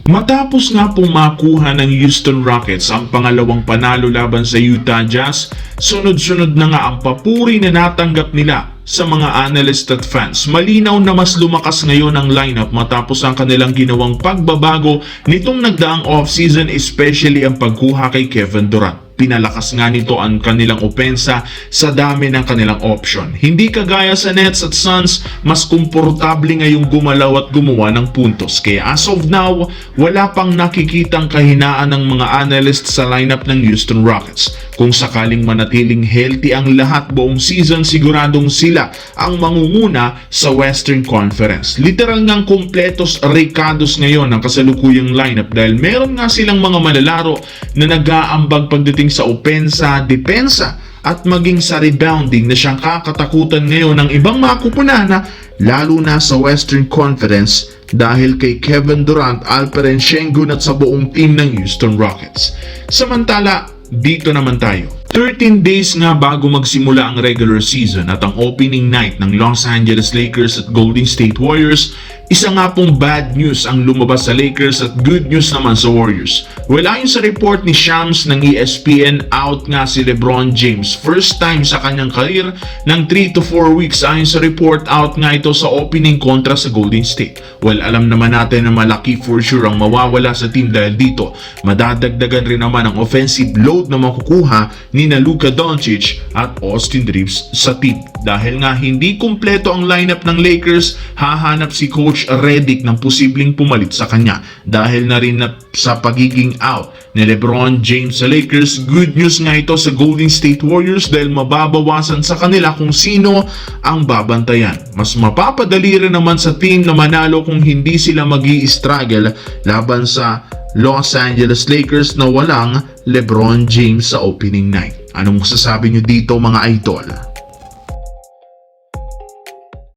Matapos nga pong makuha ng Houston Rockets ang pangalawang panalo laban sa Utah Jazz, sunod-sunod na nga ang papuri na natanggap nila sa mga analyst at fans. Malinaw na mas lumakas ngayon ang lineup matapos ang kanilang ginawang pagbabago nitong nagdaang offseason, especially ang pagkuha kay Kevin Durant. Pinalakas nga nito ang kanilang opensa sa dami ng kanilang option. Hindi kagaya sa Nets at Suns, mas komportable ngayong gumalaw at gumawa ng puntos. Kaya as of now, wala pang nakikitang kahinaan ng mga analyst sa lineup ng Houston Rockets. Kung sakaling manatiling healthy ang lahat buong season, siguradong sila ang mangunguna sa Western Conference. Literal ngang kompletos Ricados ngayon ang kasalukuyang lineup dahil meron nga silang mga manlalaro na nag-aambag pagdating sa opensa, depensa at maging sa rebounding na siyang kakatakutan ngayon ng ibang makupunana lalo na sa Western Conference dahil kay Kevin Durant, Alperen Sengun at sa buong team ng Houston Rockets. Samantala, dito naman tayo. 13 days nga bago magsimula ang regular season at ang opening night ng Los Angeles Lakers at Golden State Warriors, isa nga pong bad news ang lumabas sa Lakers at good news naman sa Warriors. Well, ayon sa report ni Shams ng ESPN, out nga si LeBron James. First time sa kanyang career ng 3 to 4 weeks. Ayon sa report, out nga ito sa opening kontra sa Golden State. Well, alam naman natin na malaki for sure ang mawawala sa team dahil dito madadagdagan rin naman ang offensive load na makukuha ni Luka Doncic at Austin Reeves sa team. Dahil nga hindi kumpleto ang lineup ng Lakers, hahanap si Coach Redick ng posibleng pumalit sa kanya. Dahil na rin sa pagiging out ni LeBron James sa Lakers, good news nga ito sa Golden State Warriors dahil mababawasan sa kanila kung sino ang babantayan. Mas mapapadali rin naman sa team na manalo kung hindi sila magi-struggle laban sa Los Angeles Lakers na walang LeBron James sa opening night. Anong masasabi nyo dito mga idol?